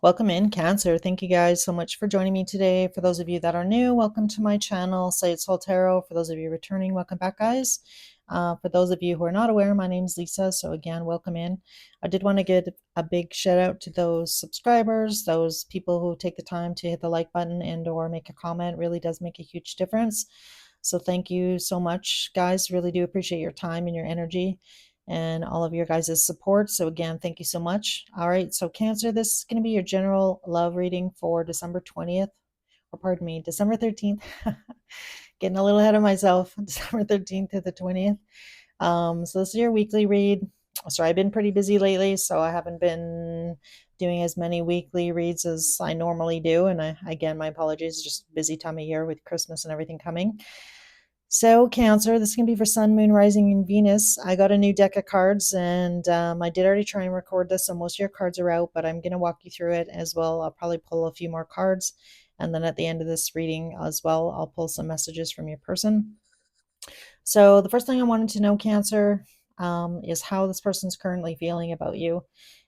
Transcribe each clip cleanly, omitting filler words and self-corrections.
Welcome in, Cancer. Thank you guys so much for joining me today. For those of you that are new, welcome to my channel, Say It Soul Tarot. For those of you returning, welcome back, guys. For those of you who are not aware, my name is Lisa. So again, welcome in. I did want to give a big shout out to those subscribers, those people who take the time to hit the like button and or make a comment. It really does make a huge difference. So thank you so much, guys. Really do appreciate your time and your energy and all of your guys' support. So again, thank you so much. All right, so Cancer, this is going to be your general love reading for December 20th, or pardon me, December 13th. Getting a little ahead of myself. December 13th to the 20th. So this is your weekly read. Sorry, I've been pretty busy lately, so I haven't been doing as many weekly reads as I normally do. And again, my apologies, just busy time of year with Christmas and everything coming. So, Cancer, this is going to be for Sun, Moon, Rising, and Venus. I got a new deck of cards, and I did already try and record this, so most of your cards are out, but I'm going to walk you through it as well. I'll probably pull a few more cards, and then at the end of this reading as well, I'll pull some messages from your person. So, the first thing I wanted to know, Cancer, is how this person's currently feeling about you.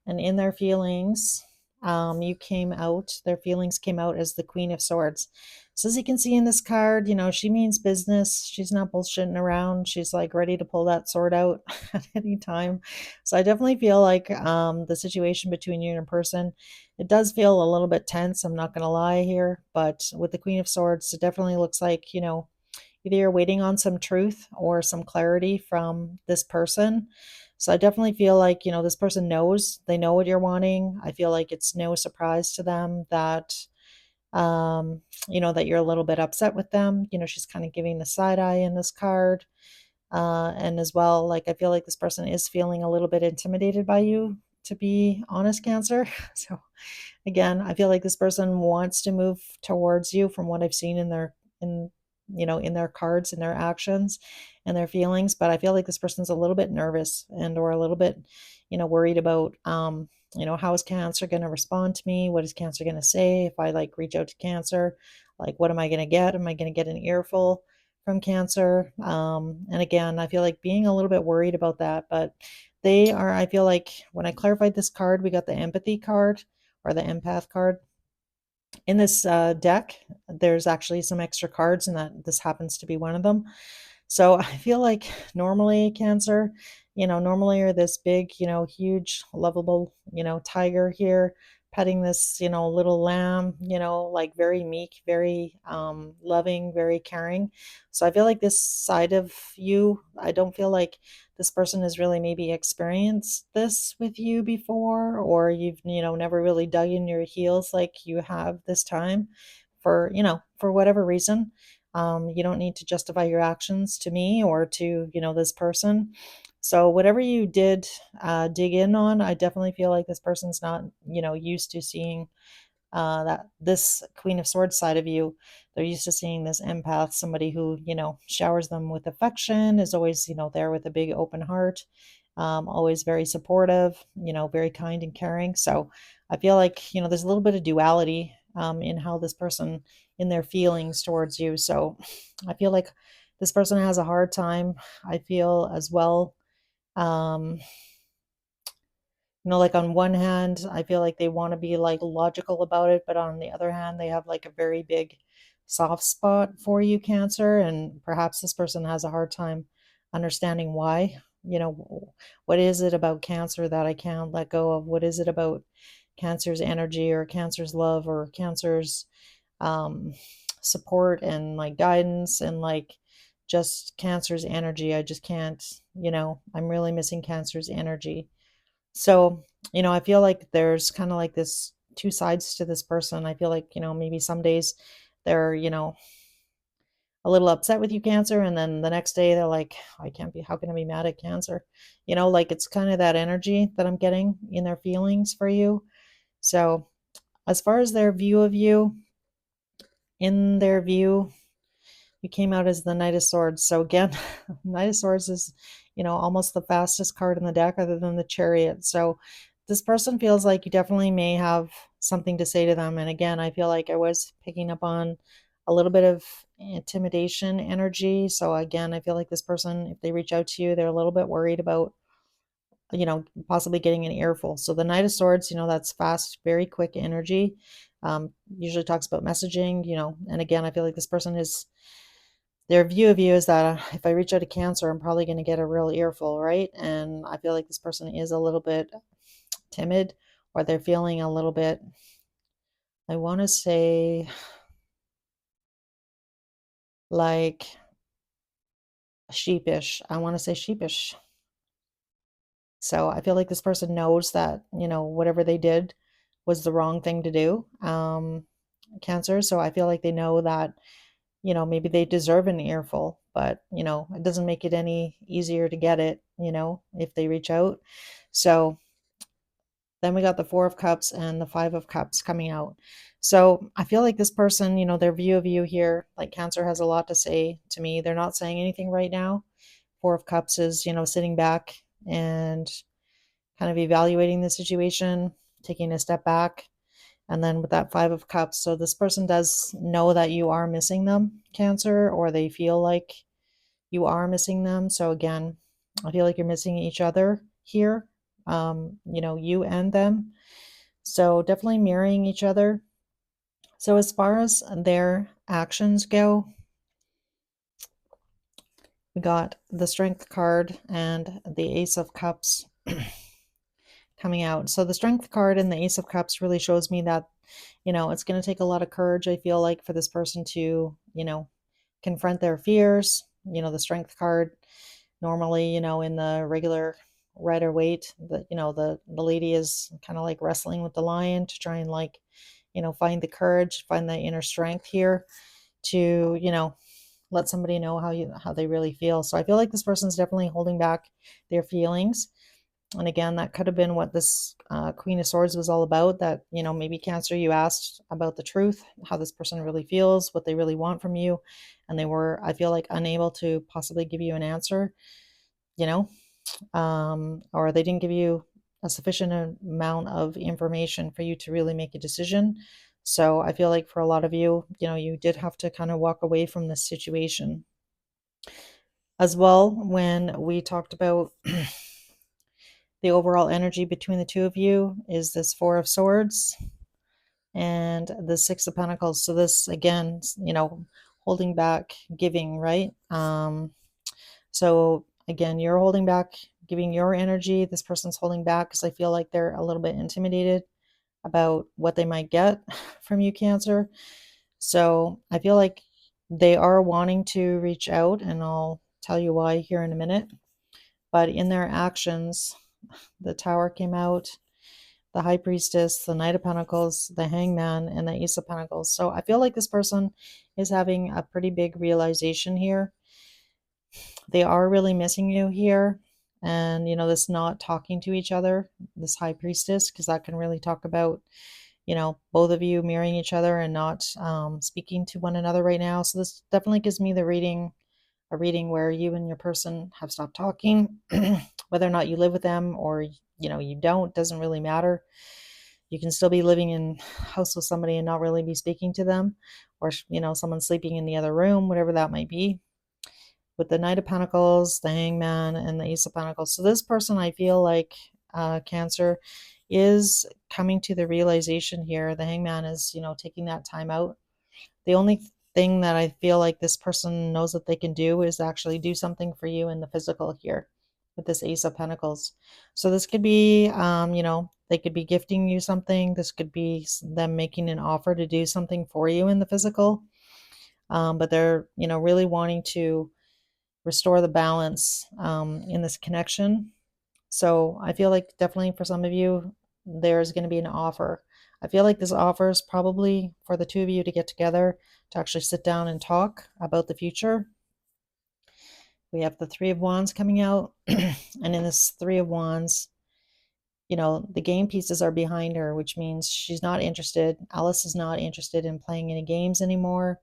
And in their feelings, their feelings came out as the Queen of Swords. So, as you can see in this card, she means business. She's not bullshitting around. She's like ready to pull that sword out at any time. So, I definitely feel like the situation between you and your person, it does feel a little bit tense. I'm not going to lie here. But with the Queen of Swords, it definitely looks like, either you're waiting on some truth or some clarity from this person. So I definitely feel like, this person knows, they know what you're wanting. I feel like it's no surprise to them that, that you're a little bit upset with them. She's kind of giving the side eye in this card. And as well, like, I feel like this person is feeling a little bit intimidated by you, to be honest, Cancer. So again, I feel like this person wants to move towards you from what I've seen in their cards and their actions and their feelings, but I feel like this person's a little bit nervous and or a little bit, worried about how is Cancer going to respond to me? What is Cancer going to say if I like reach out to Cancer? Like, what am I going to get? Am I going to get an earful from Cancer? And again, I feel like being a little bit worried about that, but I feel like when I clarified this card, we got the empathy card or the empath card. In this deck, there's actually some extra cards, and that this happens to be one of them. So I feel like normally Cancer, normally you're this big, huge, lovable, tiger here, petting this, little lamb, like very meek, very loving, very caring. So I feel like this side of you, I don't feel like this person has really maybe experienced this with you before, or you've, never really dug in your heels like you have this time for whatever reason. You don't need to justify your actions to me or to, this person. So whatever you did dig in on, I definitely feel like this person's not, used to seeing that this Queen of Swords side of you. They're used to seeing this empath, somebody who, showers them with affection, is always, there with a big open heart, always very supportive, very kind and caring. So I feel like, there's a little bit of duality in how this person, in their feelings towards you. So I feel like this person has a hard time. I feel as well. Um, like on one hand, I feel like they want to be like logical about it, but on the other hand, they have like a very big soft spot for you, Cancer, and perhaps this person has a hard time understanding why. What is it about Cancer that I can't let go of? What is it about Cancer's energy or Cancer's love or Cancer's um support and like guidance and like just Cancer's energy? I just can't, I'm really missing Cancer's energy. So, I feel like there's kind of like this two sides to this person. I feel like, maybe some days they're, a little upset with you, Cancer, and then the next day they're like, I can't be, how can I be mad at Cancer? Like it's kind of that energy that I'm getting in their feelings for you. So, as far as their view of you, in their view, you came out as the Knight of Swords. So again, Knight of Swords is, almost the fastest card in the deck other than the Chariot. So this person feels like you definitely may have something to say to them. And again, I feel like I was picking up on a little bit of intimidation energy. So again, I feel like this person, if they reach out to you, they're a little bit worried about possibly getting an earful. So the Knight of Swords, that's fast, very quick energy. Usually talks about messaging, and again, I feel like this person is, their view of you is that if I reach out to Cancer, I'm probably going to get a real earful, right? And I feel like this person is a little bit timid, or they're feeling a little bit, I want to say, like sheepish. I want to say sheepish. So I feel like this person knows that, whatever they did was the wrong thing to do. Cancer. So I feel like they know that, maybe they deserve an earful, but, it doesn't make it any easier to get it, if they reach out. So then we got the Four of Cups and the Five of Cups coming out. So I feel like this person, their view of you here, like Cancer has a lot to say to me. They're not saying anything right now. Four of Cups is, sitting back and kind of evaluating the situation, taking a step back. And then with that Five of Cups, so this person does know that you are missing them, Cancer, or they feel like you are missing them. So again, I feel like you're missing each other here, you and them. So definitely mirroring each other. So as far as their actions go, we got the Strength card and the Ace of Cups coming out. So the Strength card and the Ace of Cups really shows me that, it's going to take a lot of courage, I feel like, for this person to, confront their fears. The Strength card, normally, in the regular Rider Waite, the lady is kind of like wrestling with the lion to try and like, find the courage, find the inner strength here to, let somebody know how they really feel. So I feel like this person's definitely holding back their feelings. And again, that could have been what this Queen of Swords was all about. That, maybe Cancer, you asked about the truth, how this person really feels, what they really want from you. And they were, I feel like, unable to possibly give you an answer, you know, or they didn't give you a sufficient amount of information for you to really make a decision. So I feel like for a lot of you, you did have to kind of walk away from this situation. As well, when we talked about the overall energy between the two of you is this Four of Swords and the Six of Pentacles. So this again, holding back, giving, right? So again, you're holding back, giving your energy. This person's holding back because I feel like they're a little bit intimidated about what they might get from you, Cancer. So I feel like they are wanting to reach out, and I'll tell you why here in a minute. But in their actions, the Tower came out, the High Priestess, the Knight of Pentacles, the Hangman, and the Ace of Pentacles. So I feel like this person is having a pretty big realization here. They are really missing you here. And, this not talking to each other, this High Priestess, because that can really talk about, both of you mirroring each other and not speaking to one another right now. So this definitely gives me a reading where you and your person have stopped talking. Whether or not you live with them or, you don't, doesn't really matter. You can still be living in a house with somebody and not really be speaking to them, or, someone sleeping in the other room, whatever that might be. With the Knight of Pentacles, the Hangman, and the Ace of Pentacles. So this person, I feel like, Cancer, is coming to the realization here. The Hangman is, taking that time out. The only thing that I feel like this person knows that they can do is actually do something for you in the physical here with this Ace of Pentacles. So this could be, they could be gifting you something. This could be them making an offer to do something for you in the physical. But they're, really wanting to restore the balance in this connection. So I feel like definitely for some of you, there's going to be an offer. I feel like this offer is probably for the two of you to get together to actually sit down and talk about the future. We have the Three of Wands coming out. And in this Three of Wands, the game pieces are behind her, which means she's not interested. Alice is not interested in playing any games anymore.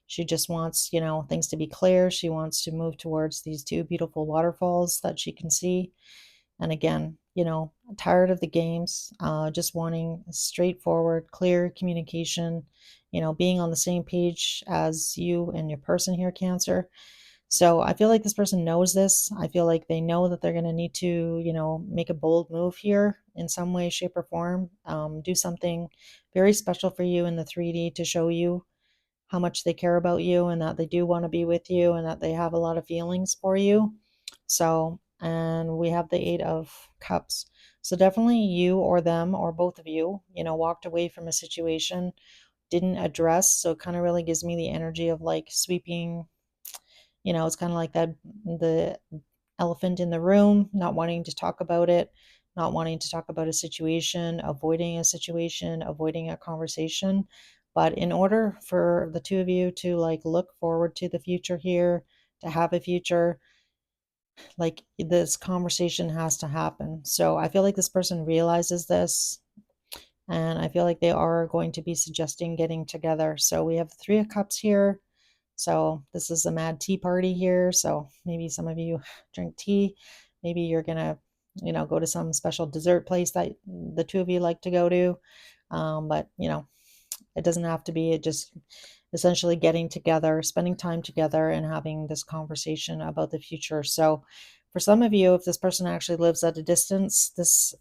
She just wants, things to be clear. She wants to move towards these two beautiful waterfalls that she can see. And again, tired of the games, just wanting straightforward, clear communication, being on the same page as you and your person here, Cancer. So I feel like this person knows this. I feel like they know that they're going to need to, make a bold move here in some way, shape, or form. Do something very special for you in the 3D to show you how much they care about you and that they do want to be with you and that they have a lot of feelings for you. So, and we have the Eight of Cups. So definitely you or them or both of you, walked away from a situation, didn't address. So it kind of really gives me the energy of like sweeping, it's kind of like that the elephant in the room, not wanting to talk about it, not wanting to talk about a situation, avoiding a conversation. But in order for the two of you to like look forward to the future here, to have a future, like this conversation has to happen. So I feel like this person realizes this, and I feel like they are going to be suggesting getting together. So we have the Three of Cups here. So this is a mad tea party here. So maybe some of you drink tea. Maybe you're gonna, go to some special dessert place that the two of you like to go to. But it doesn't have to be. It just essentially getting together, spending time together, and having this conversation about the future. So for some of you, if this person actually lives at a distance, this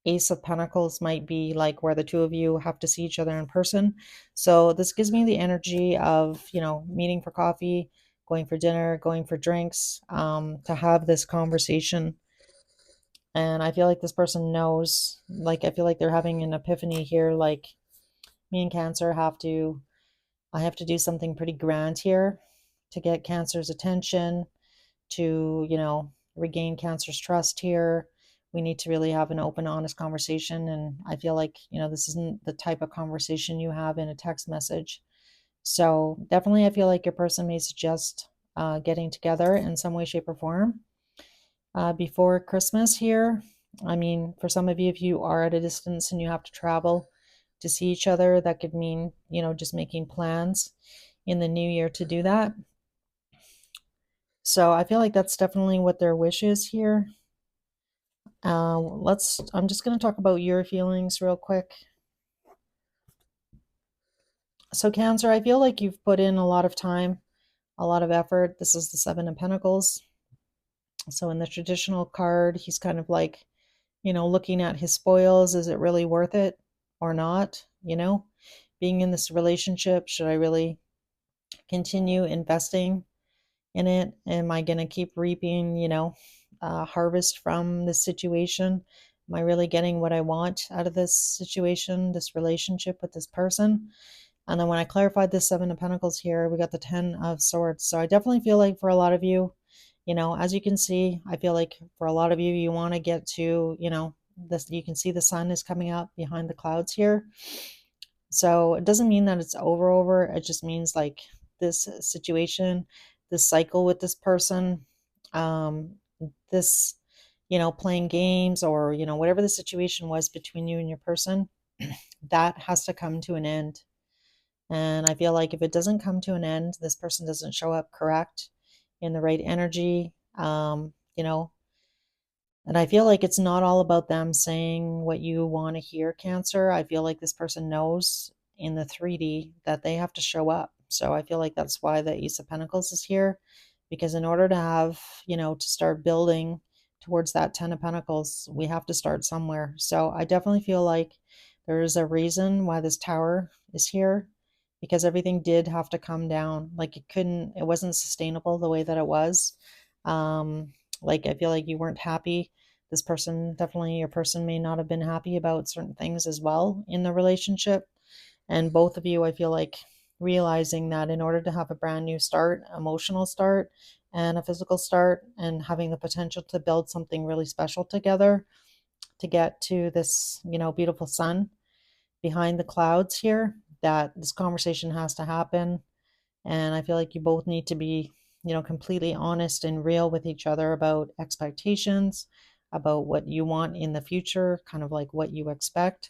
Ace of Pentacles might be like where the two of you have to see each other in person. So this gives me the energy of, meeting for coffee, going for dinner, going for drinks, to have this conversation. And I feel like this person knows, like, I feel like they're having an epiphany here. Like, me and Cancer I have to do something pretty grand here to get Cancer's attention, to, regain Cancer's trust here. We need to really have an open, honest conversation. And I feel like, this isn't the type of conversation you have in a text message. So definitely, I feel like your person may suggest getting together in some way, shape, or form before Christmas here. I mean, for some of you, if you are at a distance and you have to travel to see each other, that could mean, just making plans in the new year to do that. So I feel like that's definitely what their wish is here. I'm just going to talk about your feelings real quick. So, Cancer, I feel like you've put in a lot of time, a lot of effort. This is the Seven of Pentacles. So, in the traditional card, he's kind of like, looking at his spoils. Is it really worth it or not? Being in this relationship, should I really continue investing in it? Am I going to keep reaping, harvest from this situation? Am I really getting what I want out of this situation, this relationship with this person? And then when I clarified this Seven of Pentacles here, we got the Ten of Swords. So I definitely feel like for a lot of you, as you can see, I feel like for a lot of you, you want to get to, this, you can see the sun is coming up behind the clouds here. So it doesn't mean that it's over. It just means like this situation, this cycle with this person, um, this, playing games or, whatever the situation was between you and your person, that has to come to an end. And I feel like if it doesn't come to an end, this person doesn't show up correct in the right energy, and I feel like it's not all about them saying what you want to hear, Cancer. I feel like this person knows in the 3D that they have to show up. So I feel like that's why the Ace of Pentacles is here. Because in order to have, to start building towards that Ten of Pentacles, we have to start somewhere. So I definitely feel like there is a reason why this Tower is here, because everything did have to come down. Like it wasn't sustainable the way that it was. Like I feel like you weren't happy. This person, definitely your person, may not have been happy about certain things as well in the relationship. And both of you, I feel like, realizing that in order to have a brand new start, emotional start, and a physical start, and having the potential to build something really special together, to get to this, beautiful sun behind the clouds here, that this conversation has to happen. And I feel like you both need to be, completely honest and real with each other about expectations, about what you want in the future, kind of like what you expect,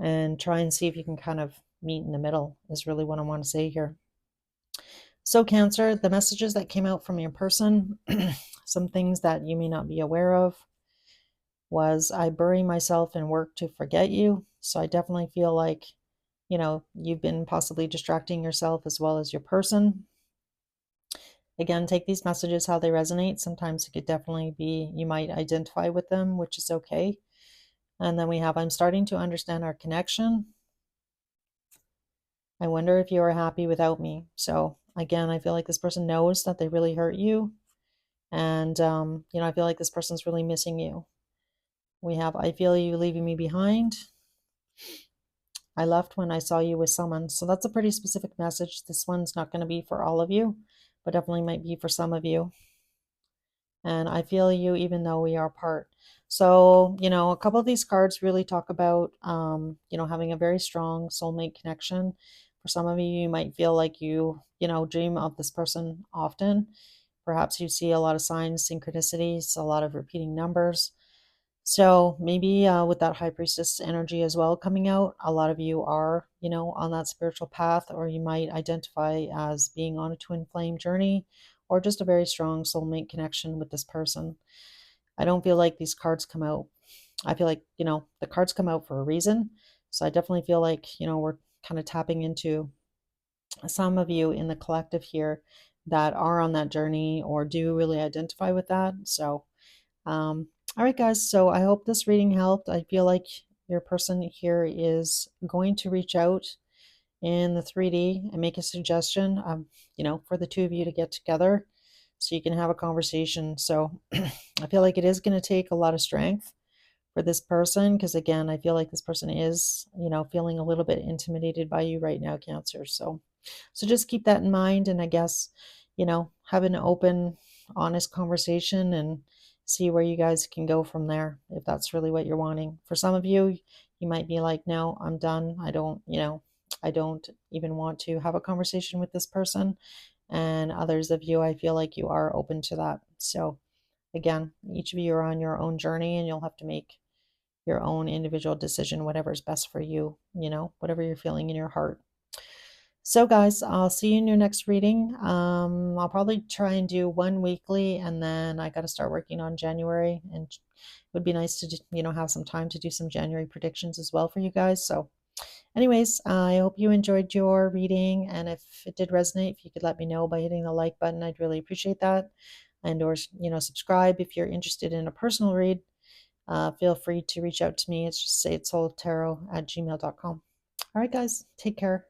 and try and see if you can kind of meet in the middle, is really what I want to say here. So, Cancer, the messages that came out from your person, some things that you may not be aware of, was I bury myself in work to forget you. So I definitely feel like, you've been possibly distracting yourself as well as your person. Again, take these messages how they resonate. Sometimes it could definitely be you might identify with them, which is okay. And then we have I'm starting to understand our connection. I wonder if you are happy without me. So again, I feel like this person knows that they really hurt you. And, I feel like this person's really missing you. We have I feel you leaving me behind. I left when I saw you with someone. So that's a pretty specific message. This one's not going to be for all of you, but definitely might be for some of you. And I feel you even though we are apart. So, a couple of these cards really talk about, having a very strong soulmate connection. For some of you, you might feel like dream of this person often. Perhaps you see a lot of signs, synchronicities, a lot of repeating numbers. So maybe with that high priestess energy as well coming out, a lot of you are, on that spiritual path, or you might identify as being on a twin flame journey or just a very strong soulmate connection with this person. I don't feel like these cards come out. I feel like, the cards come out for a reason. So I definitely feel like, we're kind of tapping into some of you in the collective here that are on that journey or do really identify with that. So, all right, guys. So I hope this reading helped. I feel like your person here is going to reach out in the 3D and make a suggestion, for the two of you to get together so you can have a conversation. So I feel like it is going to take a lot of strength for this person because, again, I feel like this person is, feeling a little bit intimidated by you right now, Cancer. So just keep that in mind, and I guess, have an open, honest conversation and see where you guys can go from there if that's really what you're wanting. For some of you, you might be like, no, I'm done. I don't even want to have a conversation with this person. And others of you, I feel like you are open to that. So again, each of you are on your own journey and you'll have to make your own individual decision, whatever's best for you, whatever you're feeling in your heart. So, guys, I'll see you in your next reading. I'll probably try and do one weekly, and then I got to start working on January. And it would be nice to, have some time to do some January predictions as well for you guys. So, anyways, I hope you enjoyed your reading. And if it did resonate, if you could let me know by hitting the like button, I'd really appreciate that. And or, subscribe if you're interested in a personal read. Feel free to reach out to me. It's just say it's soultarot@gmail.com. All right, guys, take care.